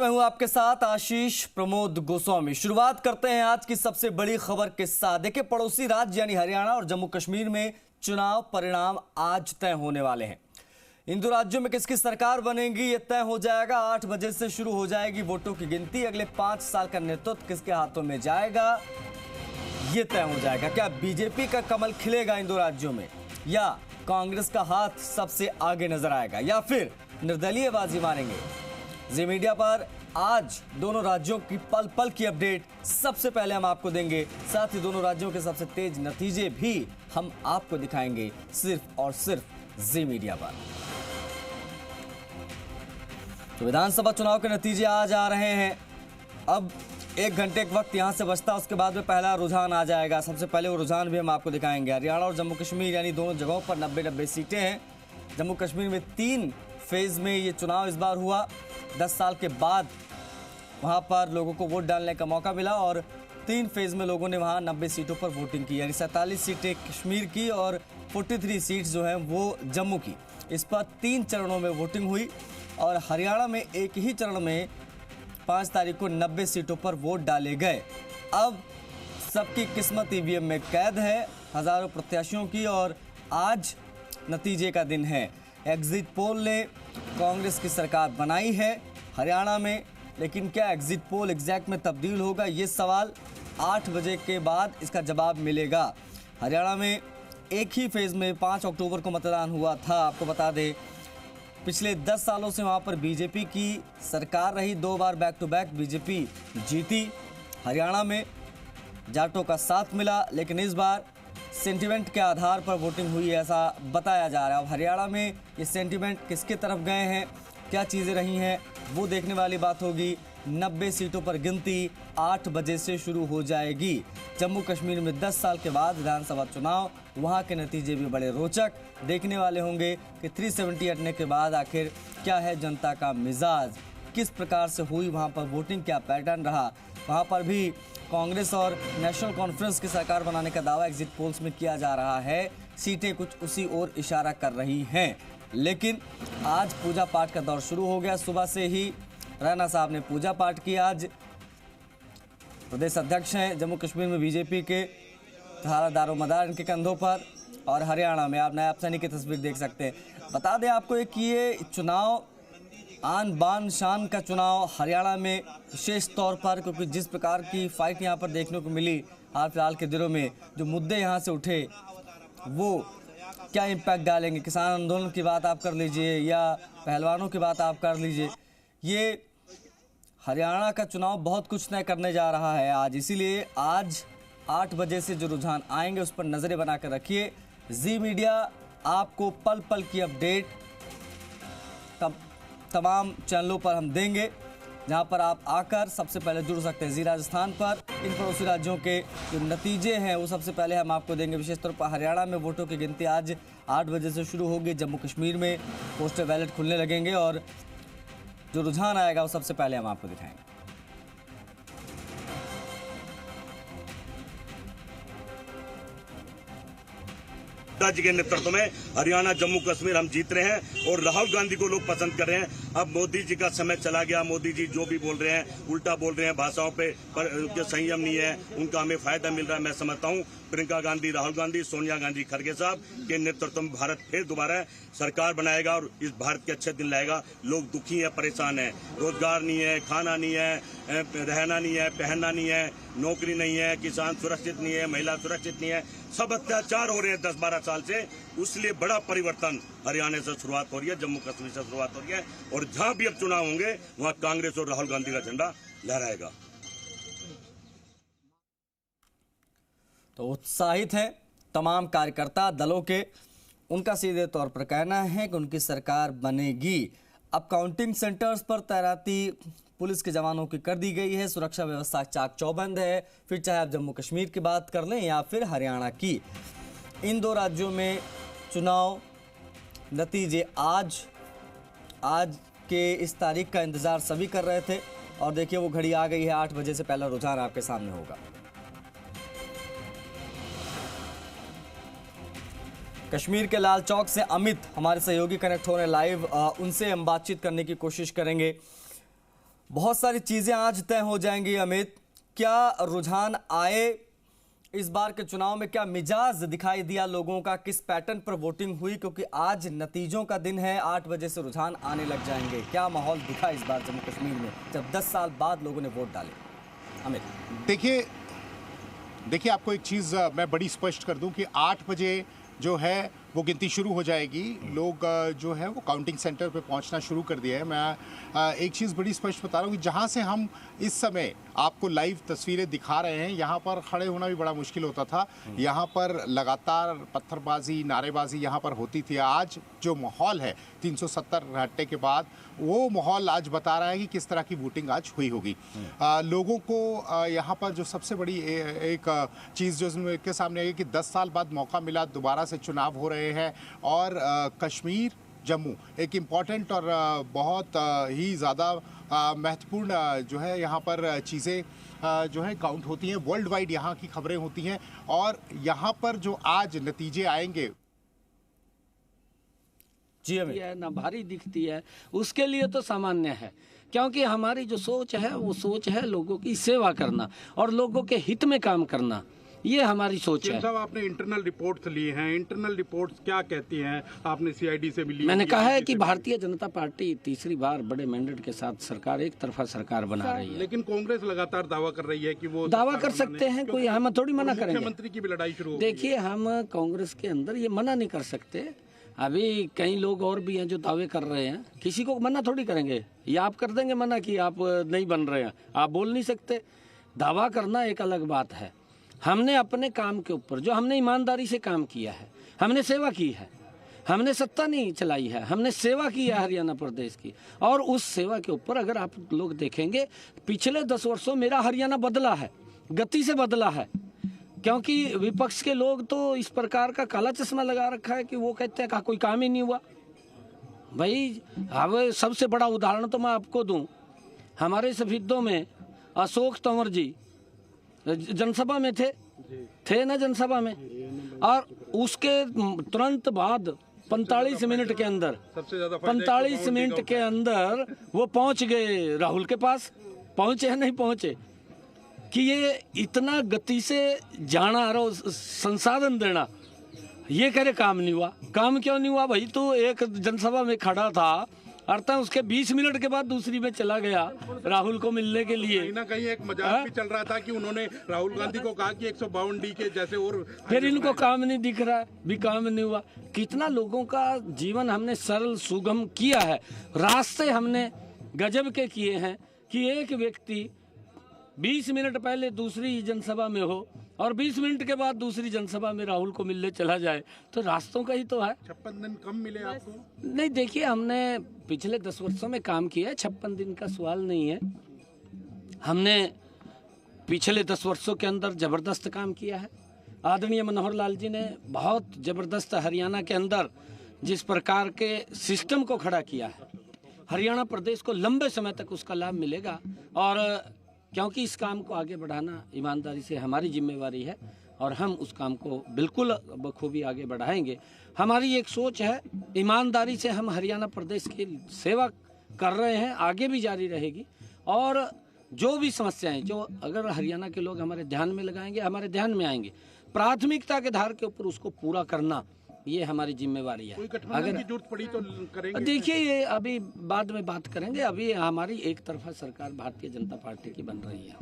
मैं हूं आपके साथ आशीष प्रमोद गोस्वामी। शुरुआत करते हैं आज की सबसे बड़ी खबर के साथ। देखिए, पड़ोसी राज्य यानी हरियाणा और जम्मू कश्मीर में चुनाव परिणाम आज तय होने वाले हैं। इन दो राज्यों में किसकी सरकार बनेगी ये तय हो जाएगा। 8 बजे से शुरू हो जाएगी वोटों की गिनती। अगले 5 साल का नेतृत्व किसके हाथों में जाएगा ये तय हो जाएगा। क्या बीजेपी का कमल खिलेगा इन दो राज्यों में, या कांग्रेस का हाथ सबसे आगे नजर आएगा, या फिर निर्दलीय बाजी मारेंगे। जी मीडिया पर आज दोनों राज्यों की पल पल की अपडेट सबसे पहले हम आपको देंगे। साथ ही दोनों राज्यों के सबसे तेज नतीजे भी हम आपको दिखाएंगे सिर्फ और सिर्फ जी मीडिया पर। तो विधानसभा चुनाव के नतीजे आज आ रहे हैं। अब 1 घंटे के वक्त यहां से बचता, उसके बाद में पहला रुझान आ जाएगा। सबसे पहले वो रुझान भी हम आपको दिखाएंगे। हरियाणा और जम्मू कश्मीर यानी दोनों जगहों पर 90-90 सीटें हैं। जम्मू कश्मीर में 3 फेज में ये चुनाव इस बार हुआ। 10 साल के बाद वहां पर लोगों को वोट डालने का मौका मिला और 3 फेज में लोगों ने वहां 90 सीटों पर वोटिंग की, यानी 47 सीटें कश्मीर की और 43 सीट्स जो हैं वो जम्मू की। इस पर 3 चरणों में वोटिंग हुई और हरियाणा में एक ही चरण में 5 तारीख को 90 सीटों पर वोट डाले गए। अब सबकी किस्मत ईवीएम में कैद है, हजारों प्रत्याशियों की, और आज नतीजे का दिन है। एग्जिट पोल ने कांग्रेस की सरकार बनाई है हरियाणा में, लेकिन क्या एग्जिट पोल एग्जैक्ट में तब्दील होगा ये सवाल 8 बजे के बाद इसका जवाब मिलेगा। हरियाणा में एक ही फेज में 5 अक्टूबर को मतदान हुआ था। आपको बता दें, पिछले 10 सालों से वहां पर बीजेपी की सरकार रही। 2 बार बैक टू बैक बीजेपी जीती। हरियाणा में जाटों का साथ मिला, लेकिन इस बार सेंटिमेंट के आधार पर वोटिंग हुई ऐसा बताया जा रहा है। अब हरियाणा में ये सेंटिमेंट किसके तरफ गए हैं, क्या चीज़ें रही हैं, वो देखने वाली बात होगी। 90 सीटों पर गिनती 8 बजे से शुरू हो जाएगी। जम्मू कश्मीर में 10 साल के बाद विधानसभा चुनाव, वहाँ के नतीजे भी बड़े रोचक देखने वाले होंगे कि 370 हटने के बाद आखिर क्या है जनता का मिजाज, किस प्रकार से हुई वहाँ पर वोटिंग, क्या पैटर्न रहा। वहाँ पर भी कांग्रेस और नेशनल कॉन्फ्रेंस की सरकार बनाने का दावा एग्जिट पोल्स में किया जा रहा है। सीटें कुछ उसी ओर इशारा कर रही हैं। लेकिन आज पूजा पाठ का दौर शुरू हो गया। सुबह से ही रैना साहब ने पूजा पाठ किया। आज प्रदेश अध्यक्ष हैं जम्मू कश्मीर में बीजेपी के, धारा दारोमदार इनके कंधों पर, और हरियाणा में आप नायब सैनी की तस्वीर देख सकते हैं। बता दें आपको एक ये चुनाव आन बान शान का चुनाव हरियाणा में विशेष तौर पर, क्योंकि जिस प्रकार की फाइट यहाँ पर देखने को मिली हाल फिलहाल के दिनों में, जो मुद्दे यहाँ से उठे वो क्या इम्पैक्ट डालेंगे। किसान आंदोलन की बात आप कर लीजिए या पहलवानों की बात आप कर लीजिए, ये हरियाणा का चुनाव बहुत कुछ तय करने जा रहा है आज। इसीलिए आज 8 बजे से जो रुझान आएंगे उस पर नज़रें बनाकर रखिए। जी मीडिया आपको पल पल की अपडेट तमाम चैनलों पर हम देंगे, जहां पर आप आकर सबसे पहले जुड़ सकते हैं। जी राजस्थान पर इन पड़ोसी राज्यों के जो नतीजे हैं वो सबसे पहले हम आपको देंगे। विशेष तौर पर हरियाणा में वोटों की गिनती आज 8 बजे से शुरू होगी। जम्मू कश्मीर में पोस्टल बैलेट खुलने लगेंगे और जो रुझान आएगा वो सबसे पहले हम आपको दिखाएंगे। जी के नेतृत्व में हरियाणा जम्मू कश्मीर हम जीत रहे हैं और राहुल गांधी को लोग पसंद कर रहे हैं। अब मोदी जी का समय चला गया। मोदी जी जो भी बोल रहे हैं उल्टा बोल रहे हैं, भाषाओं पे पर उनके संयम नहीं है, उनका हमें फायदा मिल रहा है। मैं समझता हूं प्रियंका गांधी, राहुल गांधी, सोनिया गांधी, खड़गे साहब के नेतृत्व में भारत फिर दोबारा सरकार बनाएगा और इस भारत के अच्छे दिन लाएगा। लोग दुखी है, परेशान है, रोजगार नहीं है, खाना नहीं है, रहना नहीं है, पहनना नहीं है, नौकरी नहीं है, किसान सुरक्षित नहीं है, महिला सुरक्षित नहीं है, सब अत्याचार हो रहे हैं 10-12 साल से। उसलिए बड़ा परिवर्तन हरियाणा से शुरुआत हो रही है, जम्मू कश्मीर से शुरुआत हो रही है, और जहां भी अब चुनाव होंगे वहां कांग्रेस और राहुल गांधी का झंडा लहराएगा। तो उत्साहित हैं तमाम कार्यकर्ता दलों के। उनका सीधे तौर पर कहना है कि उनकी सरकार बनेगी। अब काउंटिंग सेंटर्स पर तैनाती पुलिस के जवानों की कर दी गई है। सुरक्षा व्यवस्था चाक चौबंद है। फिर चाहे आप जम्मू कश्मीर की बात कर लें या फिर हरियाणा की, इन दो राज्यों में चुनाव नतीजे आज के इस तारीख का इंतजार सभी कर रहे थे। और देखिए वो घड़ी आ गई है, 8 बजे से पहला रुझान आपके सामने होगा। कश्मीर के लाल चौक से अमित हमारे सहयोगी कनेक्ट हो रहे हैं लाइव, उनसे हम बातचीत करने की कोशिश करेंगे। बहुत सारी चीजें आज तय हो जाएंगी अमित। क्या रुझान आए इस बार के चुनाव में, क्या मिजाज दिखाई दिया लोगों का, किस पैटर्न पर वोटिंग हुई? क्योंकि आज नतीजों का दिन है, 8 बजे से रुझान आने लग जाएंगे। क्या माहौल दिखा इस बार जम्मू कश्मीर में जब 10 साल बाद लोगों ने वोट डाले? अमित देखिए आपको एक चीज़ मैं बड़ी स्पष्ट कर दूं कि 8 बजे जो है वो गिनती शुरू हो जाएगी। लोग जो है वो काउंटिंग सेंटर पे पहुंचना शुरू कर दिया है। मैं एक चीज़ बड़ी स्पष्ट बता रहा हूँ कि जहाँ से हम इस समय आपको लाइव तस्वीरें दिखा रहे हैं, यहाँ पर खड़े होना भी बड़ा मुश्किल होता था। यहाँ पर लगातार पत्थरबाजी, नारेबाजी यहाँ पर होती थी। आज जो माहौल है 370 घंटे के बाद, वो माहौल आज बता रहा है कि किस तरह की वोटिंग आज हुई होगी। लोगों को यहाँ पर जो सबसे बड़ी एक चीज़ जो के सामने आई कि 10 साल बाद मौका मिला, दोबारा से चुनाव हो रहे हैं और कश्मीर जम्मू एक इम्पॉर्टेंट और बहुत ही ज़्यादा महत्वपूर्ण जो है यहाँ पर चीज़ें जो है काउंट होती हैं। वर्ल्ड वाइड यहाँ की खबरें होती हैं और यहाँ पर जो आज नतीजे आएंगे जी अमित, है ना भारी दिखती है, उसके लिए तो सामान्य है। क्योंकि हमारी जो सोच है वो सोच है लोगों की सेवा करना और लोगों के हित में काम करना, ये हमारी सोच है। साहब, आपने इंटरनल रिपोर्ट्स ली हैं, इंटरनल रिपोर्ट्स क्या कहती हैं? आपने सीआईडी से भी ली? मैंने कहा है कि भारतीय जनता पार्टी तीसरी बार बड़े मैंडेट के साथ सरकार, एक तरफा सरकार बना रही है। लेकिन कांग्रेस लगातार दावा कर रही है कि वो दावा कर सकते हैं, कोई हम थोड़ी मना करेंगे। मुख्यमंत्री की भी लड़ाई शुरू हो गई। देखिए, हम कांग्रेस के अंदर ये मना नहीं कर सकते। अभी कई लोग और भी हैं जो दावे कर रहे हैं, किसी को मना थोड़ी करेंगे। ये आप कर देंगे मना कि आप नहीं बन रहे हैं, आप बोल नहीं सकते। दावा करना एक अलग बात है। हमने अपने काम के ऊपर जो हमने ईमानदारी से काम किया है, हमने सेवा की है, हमने सत्ता नहीं चलाई है, हमने सेवा की है हरियाणा प्रदेश की। और उस सेवा के ऊपर अगर आप लोग देखेंगे, पिछले 10 वर्षों मेरा हरियाणा बदला है, गति से बदला है। क्योंकि विपक्ष के लोग तो इस प्रकार का काला चश्मा लगा रखा है कि वो कहते हैं कि कोई काम ही नहीं हुआ। भाई, अब सबसे बड़ा उदाहरण तो मैं आपको दूं, हमारे सफेदों में अशोक तंवर जी जनसभा में थे ना जनसभा में, और उसके तुरंत बाद 45 मिनट के अंदर 45 मिनट के अंदर वो पहुंच गए राहुल के पास। पहुंचे या नहीं पहुंचे कि ये इतना गति से जाना और संसाधन देना, ये करे काम नहीं हुआ। काम क्यों नहीं हुआ भाई? तो एक जनसभा में खड़ा था, अर्थात उसके 20 मिनट के बाद दूसरी में चला गया राहुल को मिलने के लिए। कहीं ना कहीं एक मजाक भी चल रहा था कि उन्होंने राहुल गांधी को कहा कि 152 डी के जैसे, और फिर इनको काम नहीं दिख रहा है, भी काम नहीं हुआ। कितना लोगों का जीवन हमने सरल सुगम किया है, रास्ते हमने गजब के किए हैं कि एक व्यक्ति 20 मिनट पहले दूसरी जनसभा में हो और 20 मिनट के बाद दूसरी जनसभा में राहुल को मिलने चला जाए, तो रास्तों का ही तो है। 56 दिन कम मिले आपको? नहीं, देखिए, हमने पिछले 10 वर्षों में काम किया है, 56 दिन का सवाल नहीं है। हमने पिछले 10 वर्षों के अंदर जबरदस्त काम किया है। आदरणीय मनोहर लाल जी ने बहुत जबरदस्त हरियाणा के अंदर जिस प्रकार के सिस्टम को खड़ा किया है, हरियाणा प्रदेश को लंबे समय तक उसका लाभ मिलेगा। और क्योंकि इस काम को आगे बढ़ाना ईमानदारी से हमारी जिम्मेवारी है और हम उस काम को बिल्कुल बखूबी आगे बढ़ाएंगे। हमारी एक सोच है, ईमानदारी से हम हरियाणा प्रदेश की सेवा कर रहे हैं, आगे भी जारी रहेगी। और जो भी समस्याएं जो अगर हरियाणा के लोग हमारे ध्यान में लगाएंगे, हमारे ध्यान में आएंगे, प्राथमिकता के आधार के ऊपर उसको पूरा करना, ये हमारी जिम्मेवारी है। अगर की जरूरत पड़ी तो करेंगे। देखिए, ये अभी बाद में बात करेंगे। अभी हमारी एक तरफा सरकार भारतीय जनता पार्टी की बन रही है।